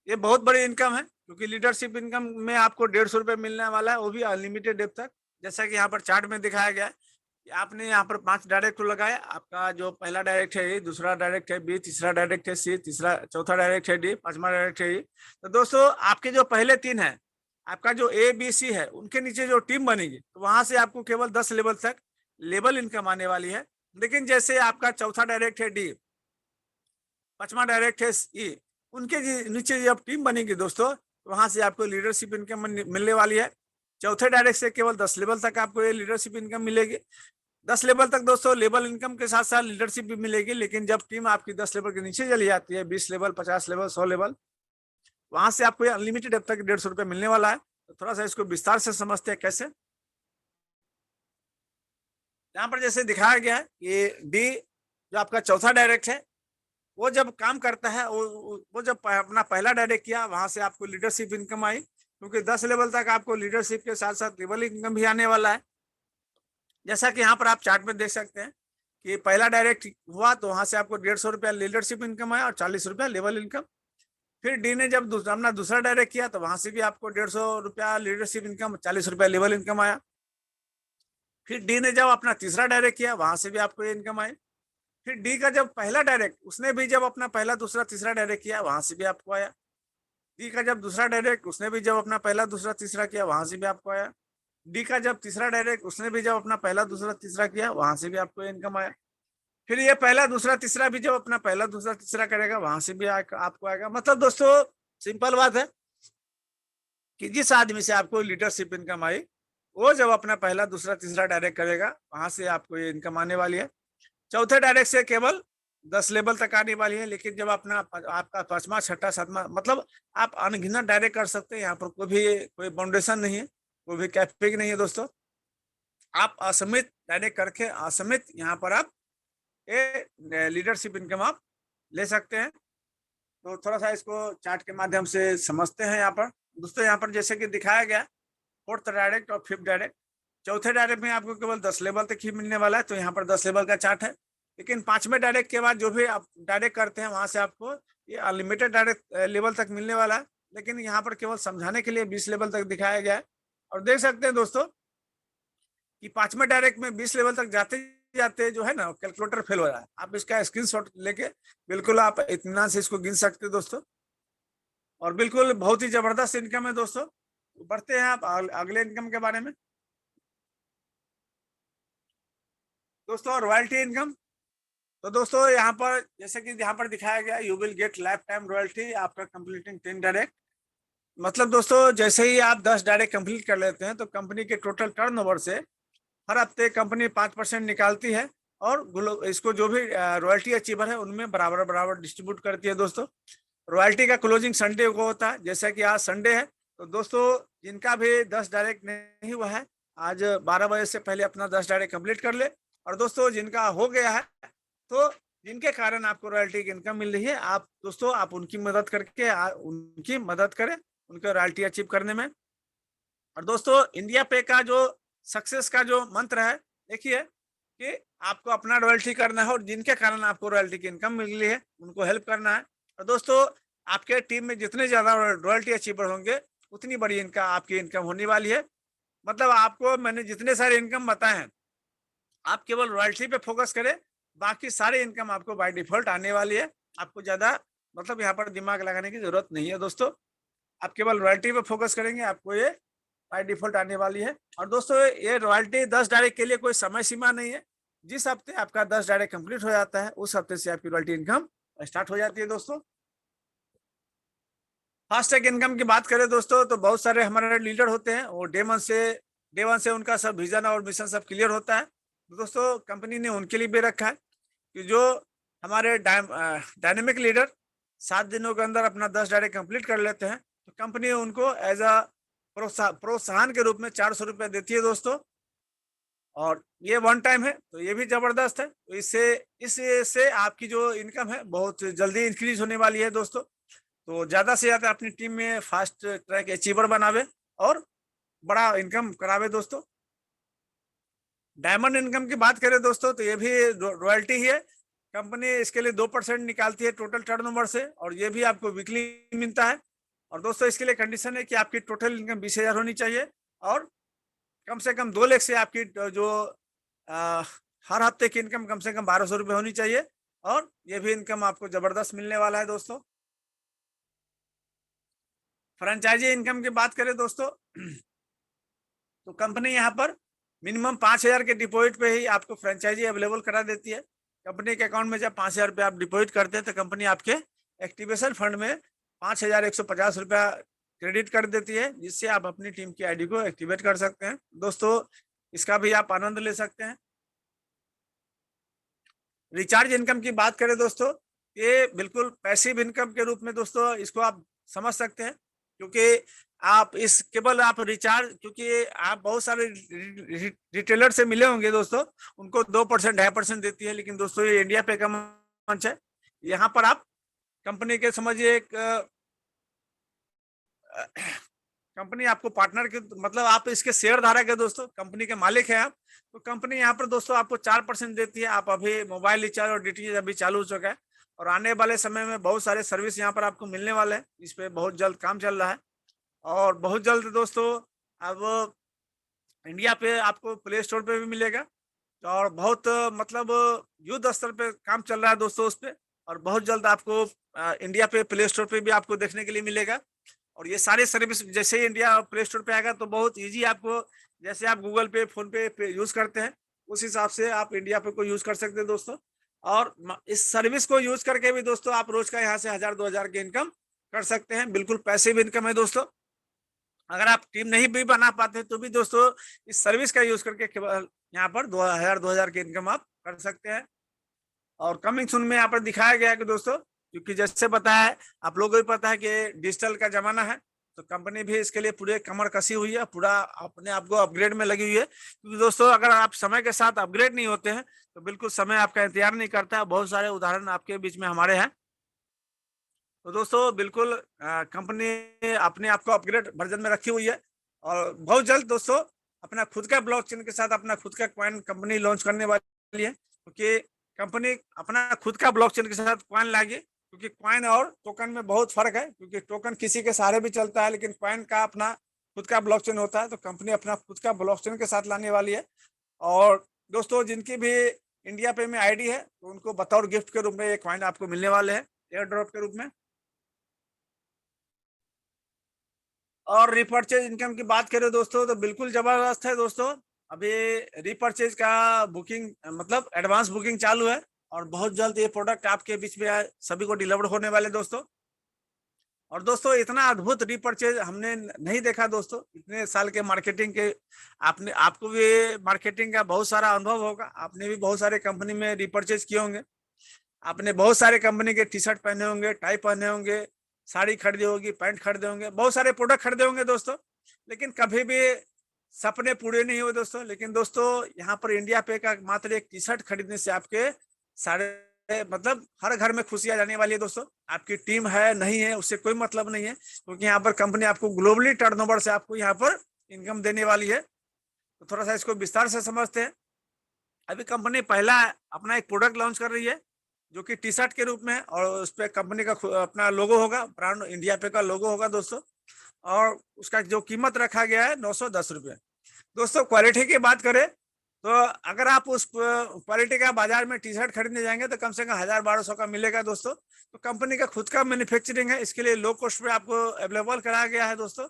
Speaker 1: ये बहुत बड़ी इनकम है, क्योंकि लीडरशिप इनकम में आपको 150 रुपये मिलने वाला है, वो भी अनलिमिटेड डेप तक। जैसा कि यहाँ पर चार्ट में दिखाया गया है कि आपने यहाँ पर 5 डायरेक्ट लगाया, आपका जो पहला डायरेक्ट है ए, दूसरा डायरेक्ट है बी, तीसरा डायरेक्ट है सी, चौथा डायरेक्ट है डी, 5वां डायरेक्ट है ई। तो दोस्तों आपके जो पहले 3 है, आपका जो ए बी सी है, उनके नीचे जो टीम बनेगी तो वहां से आपको केवल 10 लेवल तक लेवल इनकम आने वाली है। लेकिन जैसे आपका चौथा डायरेक्ट है डी, 5वां डायरेक्ट है ई, उनके नीचे जब टीम बनेगी दोस्तों, तो वहां से आपको लीडरशिप इनकम मिलने वाली है। चौथे डायरेक्ट से केवल 10 लेवल तक आपको ये लीडरशिप इनकम मिलेगी। 10 लेवल तक दोस्तों लेवल इनकम के साथ साथ लीडरशिप भी मिलेगी। लेकिन जब टीम आपकी 10 लेवल के नीचे चली जाती है, 20 लेवल, 50 लेवल, 100 लेवल, वहां से आपको अनलिमिटेड अब तक 150 रुपये मिलने वाला है। तो थोड़ा सा इसको विस्तार से समझते हैं कैसे। यहाँ पर जैसे दिखाया गया है कि डी जो आपका चौथा डायरेक्ट है, वो जब काम करता है, वो जब अपना पहला डायरेक्ट किया, वहां से आपको लीडरशिप इनकम आई, क्योंकि 10 लेवल तक आपको लीडरशिप के साथ साथ लेवल इनकम भी आने वाला है। जैसा कि यहाँ पर आप चार्ट में देख सकते हैं कि पहला डायरेक्ट हुआ तो वहां से आपको 150 रुपया लीडरशिप इनकम आया और 40 रुपया लेवल इनकम। फिर डी ने जब अपना दूसरा डायरेक्ट किया तो वहां से भी आपको 150 रुपया लीडरशिप इनकम, 40 रुपया लेवल इनकम आया। फिर डी ने जब अपना तीसरा डायरेक्ट किया, वहां से भी आपको ये इनकम आई। फिर डी का जब पहला डायरेक्ट, उसने भी जब अपना पहला दूसरा तीसरा डायरेक्ट किया, वहां से भी आपको आया। डी का जब दूसरा डायरेक्ट, उसने भी जब अपना पहला दूसरा तीसरा किया, वहां से भी आपको आया। डी का जब तीसरा डायरेक्ट, उसने भी जब अपना पहला दूसरा तीसरा किया, वहां से भी आपको इनकम आया। फिर ये पहला दूसरा तीसरा भी जब अपना पहला दूसरा तीसरा करेगा, वहां से भी आपको आएगा। मतलब दोस्तों सिंपल बात है कि जिस आदमी से आपको लीडरशिप इनकम आई, वो जब अपना पहला, दूसरा, तीसरा डायरेक्ट करेगा, वहां से आपको ये इनकम आने वाली है। चौथे डायरेक्ट से केवल 10 लेवल तक आने वाली है, लेकिन जब अपना आपका 5वां, 6ठा, 7वां, मतलब आप अनगिनत डायरेक्ट कर सकते हैं। यहाँ पर कोई बाउंडेशन नहीं है, कोई भी कैपिंग नहीं है दोस्तों। आप असीमित डायरेक्ट करके असीमित यहाँ पर आप ये लीडरशिप इनकम आप ले सकते हैं। तो थोड़ा सा इसको चार्ट के माध्यम से समझते हैं। यहाँ पर दोस्तों, यहाँ पर जैसे कि दिखाया गया, 4th डायरेक्ट और 5th डायरेक्ट। चौथे डायरेक्ट में आपको केवल 10 लेवल तक ही मिलने वाला है, तो यहाँ पर 10 लेवल का चार्ट है। लेकिन 5वें डायरेक्ट के बाद जो भी आप डायरेक्ट करते हैं, वहां से आपको ये अनलिमिटेड डायरेक्ट लेवल तक मिलने वाला है। लेकिन यहाँ पर केवल समझाने के लिए 20 लेवल तक दिखाया गया है। और देख सकते हैं दोस्तों कि 5वें डायरेक्ट में 20 लेवल तक जाते जाते जो है ना, कैलकुलेटर फेल हो रहा है। आप इसका स्क्रीनशॉट लेके बिल्कुल आप इत्मीनान से इसको गिन सकते हैं दोस्तों। और बिल्कुल बहुत ही जबरदस्त इनकम है दोस्तों। बढ़ते हैं आप अगले इनकम के बारे में दोस्तों, रॉयल्टी इनकम। तो दोस्तों, यहाँ पर जैसे कि यहाँ पर दिखाया गया, you will get life time royalty after completing 10 direct. मतलब दोस्तों, जैसे ही आप 10 डायरेक्ट कंप्लीट कर लेते हैं, तो कंपनी के टोटल टर्नओवर से हर हफ्ते कंपनी 5% निकालती है, और इसको जो भी रॉयल्टी अचीवर है उनमें बराबर बराबर डिस्ट्रीब्यूट करती है दोस्तों। रॉयल्टी का क्लोजिंग संडे को होता है। जैसा कि आज संडे है, तो दोस्तों जिनका भी 10 डायरेक्ट नहीं हुआ है, आज 12 बजे से पहले अपना 10 डायरेक्ट कंप्लीट कर ले। और दोस्तों जिनका हो गया है, तो जिनके कारण आपको रॉयल्टी की इनकम मिल रही है, आप दोस्तों आप उनकी मदद करके उनकी मदद करें उनके रॉयल्टी अचीव करने में। और दोस्तों, इंडिया पे का जो सक्सेस का जो मंत्र है, देखिए कि आपको अपना रॉयल्टी करना है, और जिनके कारण आपको रॉयल्टी की इनकम मिल रही है उनको हेल्प करना है। और दोस्तों, आपके टीम में जितने ज्यादा रॉयल्टी अचीवर होंगे, उतनी बड़ी इनकम आपकी इनकम होने वाली है। मतलब आपको मैंने जितने सारे इनकम बताए हैं, आप केवल रॉयल्टी पे फोकस करें, बाकी सारे इनकम आपको बाय डिफॉल्ट आने वाली है। आपको ज्यादा मतलब यहाँ पर दिमाग लगाने की जरूरत नहीं है दोस्तों। आप केवल रॉयल्टी पे फोकस करेंगे, आपको ये बाय डिफॉल्ट आने वाली है। और दोस्तों, ये रॉयल्टी 10 डायरेक्ट के लिए कोई समय सीमा नहीं है। जिस हफ्ते आपका 10 डायरेक्ट कंप्लीट हो जाता है, उस हफ्ते से आपकी रॉयल्टी इनकम स्टार्ट हो जाती है दोस्तों। फास्टैग इनकम की बात करें दोस्तों, तो बहुत सारे हमारे लीडर होते हैं, वो डे वन से उनका सब विजन और मिशन सब क्लियर होता है। तो दोस्तों, कंपनी ने उनके लिए भी रखा है कि जो हमारे डायनेमिक लीडर 7 दिनों के अंदर अपना 10 डायरेक्ट कंप्लीट कर लेते हैं, तो कंपनी उनको एज अ प्रोत्साहन के रूप में 400 रुपये देती है दोस्तों। और ये वन टाइम है, तो ये भी जबरदस्त है। तो इससे आपकी जो इनकम है बहुत जल्दी इंक्रीज होने वाली है दोस्तों। तो ज्यादा से ज्यादा अपनी टीम में फास्ट ट्रैक अचीवर बनावे और बड़ा इनकम करावे दोस्तों। डायमंड इनकम की बात करें दोस्तों, तो ये भी रॉयल्टी ही है। कंपनी इसके लिए 2% निकालती है टोटल टर्नओवर से, और ये भी आपको वीकली मिलता है। और दोस्तों, इसके लिए कंडीशन है कि आपकी टोटल इनकम 20,000 होनी चाहिए, और कम से कम 2 लाख से आपकी जो आ, हर हफ्ते की इनकम कम से कम 1200 रुपये होनी चाहिए। और ये भी इनकम आपको जबरदस्त मिलने वाला है दोस्तों। फ्रेंचाइजी इनकम की बात करें दोस्तों, तो कंपनी यहाँ पर मिनिमम 5,000 के डिपॉजिट पे ही आपको फ्रेंचाइजी अवेलेबल करा देती है। कंपनी के अकाउंट में जब 5,000 रुपये आप डिपॉजिट करते हैं, तो कंपनी आपके एक्टिवेशन फंड में 5,150 रुपया क्रेडिट कर देती है, जिससे आप अपनी टीम की आईडी को एक्टिवेट कर सकते हैं दोस्तों। इसका भी आप आनंद ले सकते हैं। रिचार्ज इनकम की बात करें दोस्तों, ये बिल्कुल पैसिव इनकम के रूप में दोस्तों इसको आप समझ सकते हैं, क्योंकि आप इस केवल आप रिचार्ज, क्योंकि आप बहुत सारे रिटेलर से मिले होंगे दोस्तों, उनको 2% 2.5% देती है। लेकिन दोस्तों, ये इंडिया पे का मंच है। यहाँ पर आप कंपनी के समझिए एक कंपनी आपको पार्टनर के मतलब आप इसके शेयर धारक है दोस्तों, कंपनी के मालिक है आप। तो कंपनी यहाँ पर दोस्तों आपको 4% देती है। आप अभी मोबाइल रिचार्ज और डीटीएच अभी चालू हो चुका है, और आने वाले समय में बहुत सारे सर्विस यहाँ पर आपको मिलने वाले हैं। इस पे बहुत जल्द काम चल रहा है, और बहुत जल्द दोस्तों अब इंडिया पे आपको प्ले स्टोर पे भी मिलेगा। और बहुत मतलब युद्ध स्तर पे काम चल रहा है दोस्तों उस पे, और बहुत जल्द आपको इंडिया पे प्ले स्टोर पे भी आपको देखने के लिए मिलेगा। और ये सारे सर्विस जैसे ही इंडिया प्ले स्टोर पे आएगा, तो बहुत इजी आपको, जैसे आप गूगल पे, फोन पे यूज करते हैं, उस हिसाब से आप इंडिया पे को यूज कर सकते हैं दोस्तों। और इस सर्विस को यूज करके भी दोस्तों आप रोज का यहाँ से 1,000 2,000 की इनकम कर सकते हैं। बिल्कुल पैसिव इनकम है दोस्तों। अगर आप टीम नहीं भी बना पाते तो भी दोस्तों इस सर्विस का यूज करके केवल यहाँ पर 2000 की इनकम आप कर सकते हैं। और कमिंग सून में यहाँ पर दिखाया गया है कि दोस्तों, क्योंकि जैसे बताया है, आप लोगों को भी पता है कि डिजिटल का जमाना है, तो कंपनी भी इसके लिए पूरे कमर कसी हुई है, पूरा अपने आप को अपग्रेड में लगी हुई है। क्योंकि दोस्तों अगर आप समय के साथ अपग्रेड नहीं होते हैं तो बिल्कुल समय आपका इंतजार नहीं करता है। बहुत सारे उदाहरण आपके बीच में हमारे हैं। तो दोस्तों बिल्कुल कंपनी अपने आप को अपग्रेड वर्जन में रखी हुई है और बहुत जल्द दोस्तों अपना खुद का ब्लॉकचेन के साथ अपना खुद का कॉइन कंपनी लॉन्च करने वाली है। क्योंकि कंपनी अपना खुद का ब्लॉकचेन के साथ कॉइन लाएगी, क्योंकि कॉइन और टोकन में बहुत फर्क है। क्योंकि टोकन किसी के सहारे भी चलता है, लेकिन कॉइन का अपना खुद का ब्लॉकचेन होता है। तो कंपनी अपना खुद का ब्लॉकचेन के साथ लाने वाली है। और दोस्तों जिनकी भी इंडिया पे में आईडी है तो उनको बतौर गिफ्ट के रूप में ये कॉइन आपको मिलने वाले हैं एयर ड्रॉप के रूप में। और रिपर्चेज इनकम की बात करें दोस्तों तो बिल्कुल जबरदस्त है दोस्तों। अभी रिपर्चेज का बुकिंग मतलब एडवांस बुकिंग चालू है और बहुत जल्द ये प्रोडक्ट आपके बीच में सभी को डिलीवर होने वाले दोस्तों। और दोस्तों इतना अद्भुत रिपर्चेज हमने नहीं देखा दोस्तों इतने साल के मार्केटिंग के। आपको भी मार्केटिंग का बहुत सारा अनुभव होगा, आपने भी बहुत सारे कंपनी में रिपर्चेज किए होंगे, आपने बहुत सारे कंपनी के टी शर्ट पहने होंगे, टाई पहने होंगे, साड़ी खरीदे होगी, पैंट खरीदे होंगे, बहुत सारे प्रोडक्ट खरीदे होंगे दोस्तों। लेकिन कभी भी सपने पूरे नहीं हुए दोस्तों। लेकिन दोस्तों यहाँ पर इंडिया पे का मात्र एक टी शर्ट खरीदने से आपके सारे मतलब हर घर में खुशियां जाने वाली है दोस्तों। आपकी टीम है नहीं है उससे कोई मतलब नहीं है, क्योंकि यहाँ पर कंपनी आपको ग्लोबली टर्नओवर से आपको यहाँ पर इनकम देने वाली है। तो थोड़ा सा इसको विस्तार से समझते हैं। अभी कंपनी पहला अपना एक प्रोडक्ट लॉन्च कर रही है जो कि टी शर्ट के रूप में है और उस पर कंपनी का अपना लोगो होगा, ब्रांड इंडिया पे का लोगो होगा दोस्तों। और उसका जो कीमत रखा गया है 910 रुपये। दोस्तों क्वालिटी की बात करें तो अगर आप उस क्वालिटी का बाजार में टी शर्ट खरीदने जाएंगे तो कम से कम 1000-1200 का मिलेगा दोस्तों। तो कंपनी का खुद का मैन्युफैक्चरिंग है, इसके लिए लो कॉस्ट पे आपको अवेलेबल कराया गया है दोस्तों।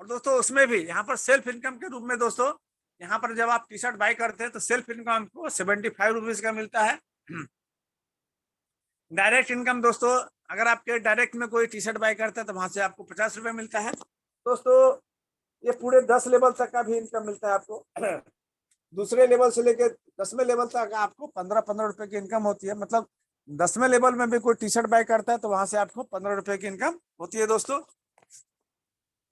Speaker 1: और दोस्तों उसमें भी यहाँ पर सेल्फ इनकम के रूप में दोस्तों, यहाँ पर जब आप टी शर्ट बाय करते हैं तो सेल्फ इनकम आपको 75 रुपीज का मिलता है। डायरेक्ट इनकम दोस्तों अगर आपके डायरेक्ट में कोई टी शर्ट बाय करता है तो वहां से आपको 50 रुपये मिलता है दोस्तों। ये पूरे 10 लेवल तक का भी इनकम मिलता है आपको। दूसरे लेवल से लेके 10वें लेवल तक आपको 15-15 रुपए की इनकम होती है। मतलब 10वें लेवल में भी कोई टी शर्ट बाय करता है तो वहां से आपको 15 रुपए की इनकम होती है दोस्तों।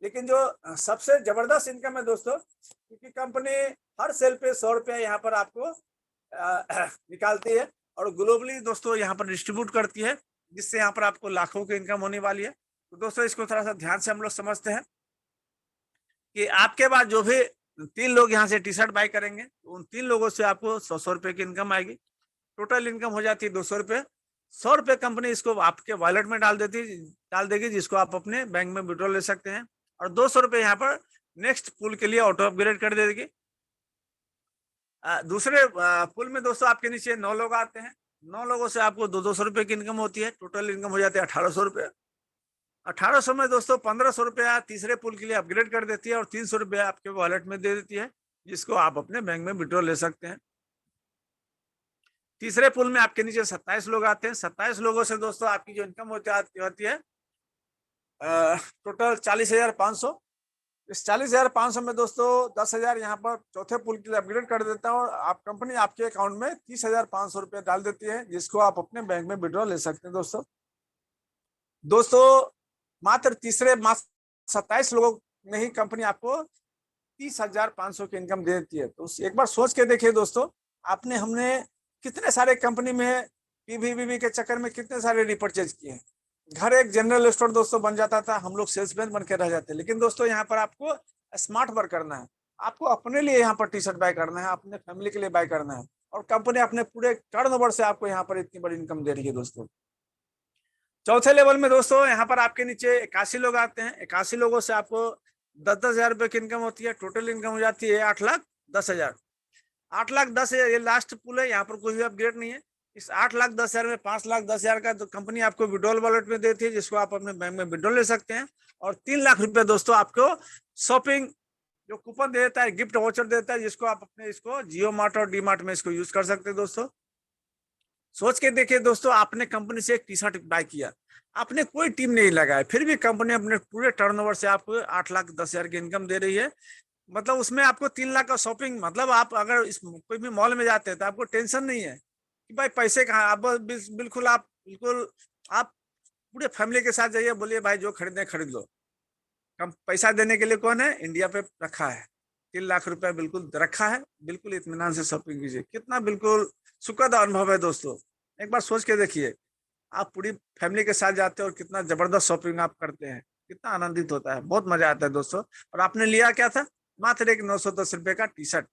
Speaker 1: लेकिन जो सबसे जबरदस्त इनकम है दोस्तों, क्योंकि कंपनी हर सेल पे 100 रुपया यहाँ पर आपको निकालती है और ग्लोबली दोस्तों यहाँ पर डिस्ट्रीब्यूट करती है, जिससे यहाँ पर आपको लाखों की इनकम होने वाली है। तो दोस्तों इसको थोड़ा सा ध्यान से हम लोग समझते हैं कि आपके बाद जो भी 3 लोग यहाँ से टी शर्ट बाय करेंगे तो उन 3 लोगों से आपको 100 रुपए की इनकम आएगी। टोटल इनकम हो जाती है 200 रुपये। 100 रुपये कंपनी इसको आपके वॉलेट में डाल देगी, जिसको आप अपने बैंक में विड्रॉ ले सकते हैं। और 200 रुपये यहाँ पर नेक्स्ट पुल के लिए ऑटो अपग्रेड कर देगी। दूसरे पुल में दोस्तों आपके नीचे 9 लोग आते हैं। 9 लोगों से आपको 200 रुपये की इनकम होती है। टोटल इनकम हो जाती है 1800 रुपये। 1800 में दोस्तों 1500 रुपया तीसरे पुल के लिए अपग्रेड कर देती है और 300 रुपया आपके वॉलेट में दे देती है, जिसको आप अपने बैंक में विड्रॉ ले सकते हैं। तीसरे पुल में आपके नीचे 27 लोग आते हैं। 27 लोगों से दोस्तों आपकी जो इनकम होती है टोटल 40,500। इस 40,500 में दोस्तों 10,000 यहाँ पर चौथे पुल के लिए अपग्रेड कर देता है और आप कंपनी आपके अकाउंट में 30,500 रुपये डाल देती है, जिसको आप अपने बैंक में विड्रॉ ले सकते हैं दोस्तों। मात्र तीसरे मास 27 लोगों में ही कंपनी आपको 30,500 की इनकम दे देती है। तो एक बार सोच के देखिए दोस्तों, हमने कितने सारे कंपनी में पीवीबीबी के चक्कर में कितने सारे रिपर्चेज किए। घर एक जनरल स्टोर दोस्तों बन जाता था, हम लोग सेल्समैन बन के रह जाते। लेकिन दोस्तों यहाँ पर आपको स्मार्ट वर्क करना है, आपको अपने लिए यहाँ पर टी शर्ट बाय करना है, अपने फैमिली के लिए बाय करना है और कंपनी अपने पूरे टर्नओवर से आपको यहाँ पर इतनी बड़ी इनकम दे रही है दोस्तों। चौथे लेवल में दोस्तों यहाँ पर आपके नीचे 81 लोग आते हैं। 81 लोगों से आपको 10-10 हजार रुपये की इनकम होती है। टोटल इनकम हो जाती है 8,10,000। 8,10,000 ये लास्ट पुल है, यहाँ पर कोई भी अपग्रेड नहीं है। इस 8,10,000 में 5,10,000 का तो कंपनी आपको विड्रॉल वॉलेट में देती है, जिसको आप अपने बैंक में विड्रॉल ले सकते हैं। और 3 लाख रुपए दोस्तों आपको शॉपिंग जो कूपन दे देता है, गिफ्ट वाउचर देता है, जिसको आप अपने इसको जियो मार्ट और डी मार्ट में इसको यूज कर सकते हैं दोस्तों। सोच के देखिए दोस्तों, आपने कंपनी से एक टी शर्ट बाय किया, आपने कोई टीम नहीं लगाया, फिर भी कंपनी अपने पूरे टर्नओवर से आपको 8 लाख 10 हजार की इनकम दे रही है। मतलब उसमें आपको 3 लाख का शॉपिंग, मतलब आप अगर इस कोई भी मॉल में जाते हैं तो आपको टेंशन नहीं है कि भाई पैसे कहाँ, आप बिल्कुल आप पूरे फैमिली के साथ जाइए, बोलिए भाई जो खरीदने खरीद लो। कम पैसा देने के लिए कौन है, इंडिया पे रखा है। 3 लाख रुपया बिल्कुल रखा है, बिल्कुल इत्मीनान से शॉपिंग कीजिए। कितना बिल्कुल सुखद अनुभव है दोस्तों, एक बार सोच के देखिए। आप पूरी फैमिली के साथ जाते हैं और कितना जबरदस्त शॉपिंग आप करते हैं, कितना आनंदित होता है, बहुत मजा आता है दोस्तों। और आपने लिया क्या था, मात्र एक 910 रुपए का टी शर्ट।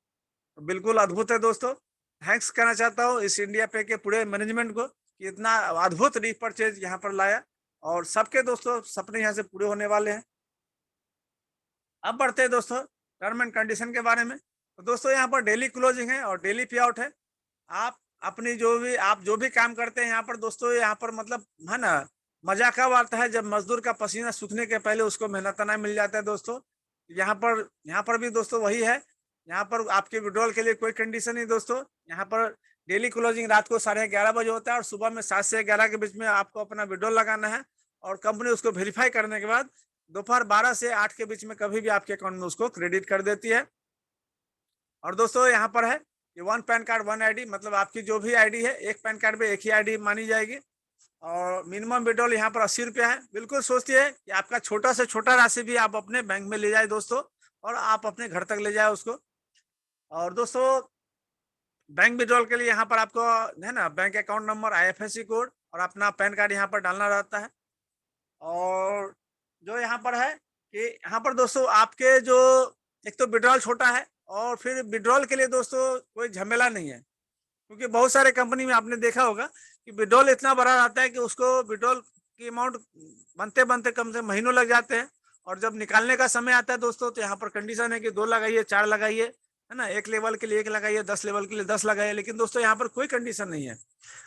Speaker 1: बिल्कुल अद्भुत है दोस्तों। थैंक्स कहना चाहता हूँ इस इंडिया पे के पूरे मैनेजमेंट को कि इतना अद्भुत रीपरचेज यहाँ पर लाया, और सबके दोस्तों सपने यहाँ से पूरे होने वाले हैं। अब बढ़ते हैं दोस्तों टर्म एंड कंडीशन के बारे में। तो दोस्तों यहाँ पर डेली क्लोजिंग है और डेली पे आउट है। आप अपनी आप जो भी काम करते हैं यहाँ पर दोस्तों, यहाँ पर मतलब है ना, मजा कब आता है जब मजदूर का पसीना सूखने के पहले उसको मेहनताना मिल जाता है दोस्तों। यहाँ पर भी दोस्तों वही है। यहाँ पर आपके विड्रॉल के लिए कोई कंडीशन नहीं दोस्तों। यहाँ पर डेली क्लोजिंग रात को 11:30 बजे होता है और सुबह में 7 से 11 के बीच में आपको अपना विड्रॉल लगाना है, और कंपनी उसको वेरीफाई करने के बाद दोपहर 12 से 8 के बीच में कभी भी आपके अकाउंट में उसको क्रेडिट कर देती है। और दोस्तों यहाँ पर है कि 1 पैन कार्ड 1 आईडी, मतलब आपकी जो भी आईडी है, एक पैन कार्ड पे एक ही आईडी मानी जाएगी। और मिनिमम विड्रॉल यहाँ पर 80 रुपया है। बिल्कुल सोचिए कि आपका छोटा से छोटा राशि भी आप अपने बैंक में ले जाए दोस्तों, और आप अपने घर तक ले जाए उसको। और दोस्तों बैंक विड्रॉल के लिए यहाँ पर आपको है ना, bank account number, IFSC code और अपना पैन कार्ड यहाँ पर डालना रहता है। और जो यहाँ पर है कि यहाँ पर दोस्तों आपके जो एक तो विड्रॉल छोटा है, और फिर विड्रॉल के लिए दोस्तों कोई झमेला नहीं है, क्योंकि बहुत सारे कंपनी में आपने देखा होगा कि विड्रॉल इतना बड़ा रहता है कि उसको विड्रॉल की अमाउंट बनते बनते कम से महीनों लग जाते हैं। और जब निकालने का समय आता है दोस्तों, तो यहाँ पर कंडीशन है कि 2 लगाइए, 4 लगाइए, है ना, 1 लेवल के लिए 1 लगाइए, 10 लेवल के लिए 10 लगाइए। लेकिन दोस्तों यहाँ पर कोई कंडीशन नहीं है।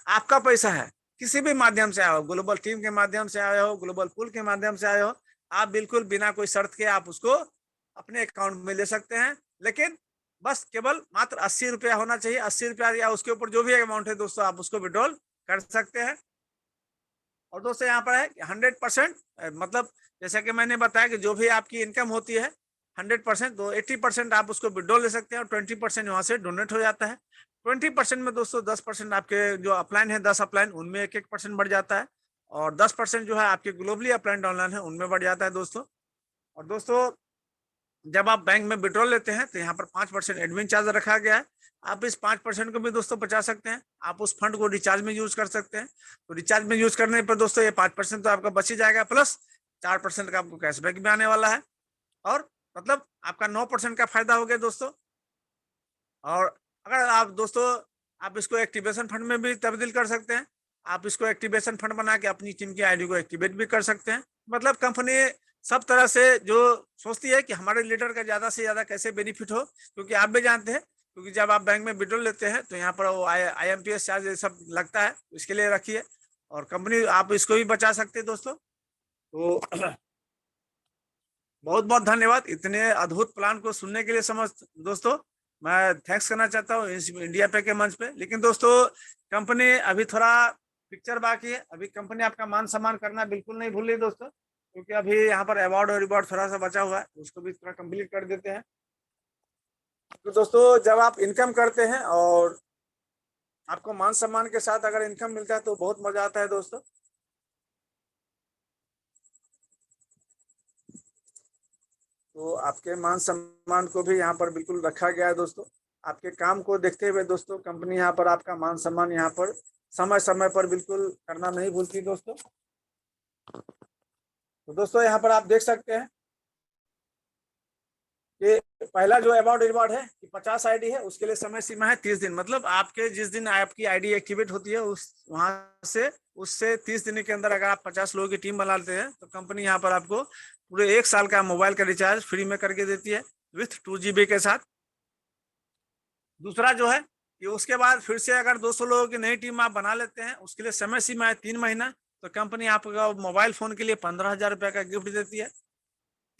Speaker 1: आपका पैसा है, किसी भी माध्यम से आया हो, ग्लोबल टीम के माध्यम से आया हो, ग्लोबल पूल के माध्यम से आया हो, आप बिल्कुल बिना कोई शर्त के आप उसको अपने अकाउंट में ले सकते हैं। लेकिन बस केवल मात्र 80 रुपया होना चाहिए। 80 रुपया या उसके ऊपर जो भी अमाउंट है दोस्तों, आप उसको विड्रॉल कर सकते हैं। और दोस्तों यहाँ पर है 100%, मतलब जैसा कि मैंने बताया कि जो भी आपकी इनकम होती है 100%, तो 80% आप उसको विड्रॉल ले सकते हैं, और 20% वहां से डोनेट हो जाता है। 20% में दोस्तों 10% आपके जो अपलाइन है, 10 अपलाइन, उनमें 1-1% बढ़ जाता है। और 10% जो है आपके ग्लोबली अपलाइन ऑनलाइन है, उनमें बढ़ जाता है दोस्तों। और दोस्तों जब आप बैंक में विड्रॉल लेते हैं तो यहाँ पर 5% एडमिन चार्ज रखा गया है। आप इस 5% को भी दोस्तों बचा सकते हैं। आप उस फंड को रिचार्ज में यूज कर सकते हैं। तो रिचार्ज में यूज करने पर दोस्तों ये 5% तो आपका बच ही जाएगा, प्लस 4% का आपको कैशबैक भी आने वाला है। और मतलब आपका 9% का फायदा हो गया दोस्तों। और अगर आप दोस्तों आप इसको एक्टिवेशन फंड में भी तब्दील कर सकते हैं। आप इसको एक्टिवेशन फंड बना के अपनी टीम की आईडी को एक्टिवेट भी कर सकते हैं। मतलब कंपनी सब तरह से जो सोचती है कि हमारे लीडर का ज्यादा से ज्यादा कैसे बेनिफिट हो, क्योंकि आप भी जानते हैं, क्योंकि जब आप बैंक में विड्रॉल लेते हैं तो यहाँ पर वो IMPS चार्ज ये सब लगता है, इसके लिए रखिए। और कंपनी आप इसको भी बचा सकते हैं दोस्तों। तो बहुत बहुत धन्यवाद इतने अद्भुत प्लान को सुनने के लिए। समझ दोस्तों, मैं थैंक्स करना चाहता हूँ इस इंडिया पे के मंच पे। लेकिन दोस्तों कंपनी अभी थोड़ा पिक्चर बाकी है। अभी कंपनी आपका मान सम्मान करना बिल्कुल नहीं भूल रही दोस्तों, क्योंकि अभी यहाँ पर अवार्ड और रिवॉर्ड थोड़ा सा बचा हुआ है, उसको भी थोड़ा कंप्लीट कर देते हैं। तो दोस्तों जब आप इनकम करते हैं और आपको मान सम्मान के साथ अगर इनकम मिलता है तो बहुत मजा आता है दोस्तों। तो आपके मान सम्मान को भी यहाँ पर बिल्कुल रखा गया है दोस्तों। आपके काम को देखते हुए दोस्तों कंपनी यहाँ पर आपका मान सम्मान यहाँ पर समय समय पर बिल्कुल करना नहीं भूलती दोस्तों। तो दोस्तों यहाँ पर आप देख सकते हैं कि पहला जो अवार्ड रिवॉर्ड है कि 50 आईडी है, उसके लिए समय सीमा है 30 दिन। मतलब आपके जिस दिन आपकी आईडी एक्टिवेट होती है उस वहां से उससे 30 दिन के अंदर अगर आप 50 लोगों की टीम बना लेते हैं तो कंपनी यहाँ पर आपको पूरे 1 साल का मोबाइल का रिचार्ज फ्री में करके देती है विथ 2 GB के साथ। दूसरा जो है कि उसके बाद फिर से अगर 200 लोगों की नई टीम आप बना लेते हैं, उसके लिए समय सीमा है 3 महीना। तो कंपनी आपका मोबाइल फोन के लिए 15,000 रुपये का गिफ्ट देती है।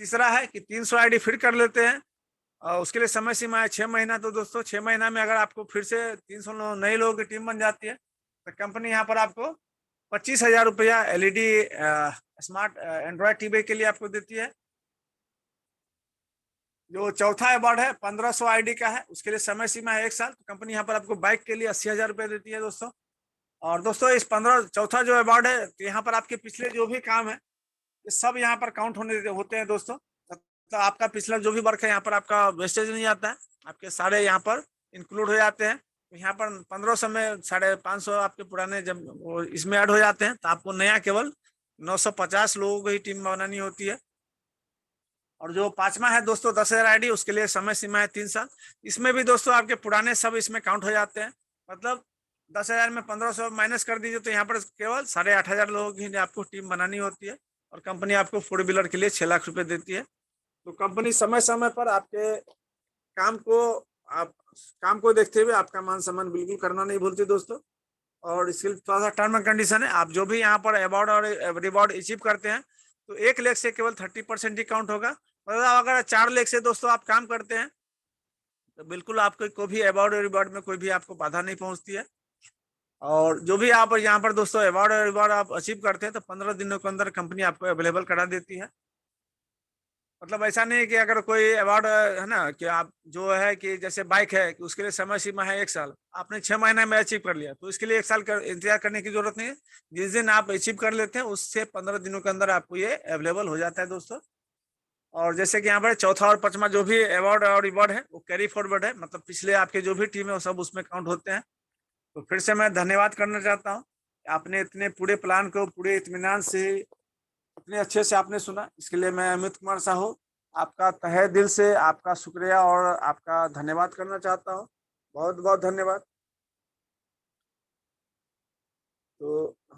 Speaker 1: तीसरा है कि 300 आईडी फिर कर लेते हैं और उसके लिए समय सीमा है 6 महीना। तो दोस्तों 6 महीना में अगर आपको फिर से 300 नए लोगों की टीम बन जाती है तो कंपनी यहाँ पर आपको 25,000 रुपया LED स्मार्ट एंड्रॉयड टीवी के लिए आपको देती है। जो चौथा अवार्ड है 1500 ID का है, उसके लिए समय सीमा है 1 साल। तो कंपनी यहाँ पर आपको बाइक के लिए 80,000 रुपया देती है दोस्तों। और दोस्तों इस 15 चौथा जो अवार्ड है, तो यहाँ पर आपके पिछले जो भी काम है ये सब यहाँ पर काउंट होते हैं दोस्तों। तो आपका पिछला जो भी वर्क है यहाँ पर आपका वेस्टेज नहीं आता है, आपके सारे यहाँ पर इंक्लूड हो जाते हैं। तो यहाँ पर 1500 में 550 आपके पुराने जब वो इसमें ऐड हो जाते हैं, तो आपको नया केवल 950 लोगों को ही टीम बनानी होती है। और जो पांचवा है दोस्तों 10,000 ID, उसके लिए समय सीमा है 3 साल। इसमें भी दोस्तों आपके पुराने सब इसमें काउंट हो जाते हैं। मतलब 10,000 में 1500 माइनस कर दीजिए, तो यहाँ पर केवल 8,500 लोगों की आपको टीम बनानी होती है। और कंपनी आपको 4 व्हीलर के लिए 6 लाख रुपए देती है। तो कंपनी समय समय पर आपके काम को आप काम को देखते हुए आपका मान सम्मान बिल्कुल करना नहीं भूलती दोस्तों। और इसके थोड़ा सा टर्म एंड कंडीशन है, आप जो भी यहाँ पर अवार्ड और रिवॉर्ड अचीव करते हैं तो 1 लाख से केवल 30% ही काउंट होगा। मतलब अगर 4 लाख से दोस्तों आप काम करते हैं तो बिल्कुल आपको कोई भी अवार्ड और रिवॉर्ड में कोई भी आपको बाधा नहीं पहुंचती है। और जो भी आप यहाँ पर दोस्तों अवार्ड और रिवॉर्ड आप अचीव करते हैं तो 15 दिनों के अंदर कंपनी आपको अवेलेबल करा देती है। मतलब ऐसा नहीं है कि अगर कोई अवार्ड है ना कि आप जो है कि जैसे बाइक है कि उसके लिए समय सीमा है 1 साल, आपने 6 महीने में अचीव कर लिया तो इसके लिए 1 साल का इंतजार करने की जरूरत नहीं है। जिस दिन आप अचीव कर लेते हैं उससे 15 दिनों के अंदर आपको ये अवेलेबल हो जाता है दोस्तों। और जैसे कि यहाँ पर चौथा और पांचवा जो भी अवार्ड और रिवॉर्ड है वो कैरी फॉरवर्ड है, मतलब पिछले आपके जो भी टीम है वो सब उसमें काउंट होते हैं। तो फिर से मैं धन्यवाद करना चाहता हूँ, आपने इतने पूरे प्लान को पूरे इत्मीनान से इतने अच्छे से आपने सुना, इसके लिए मैं अमित कुमार साहू आपका तहे दिल से आपका शुक्रिया और आपका धन्यवाद करना चाहता हूँ। बहुत बहुत धन्यवाद। तो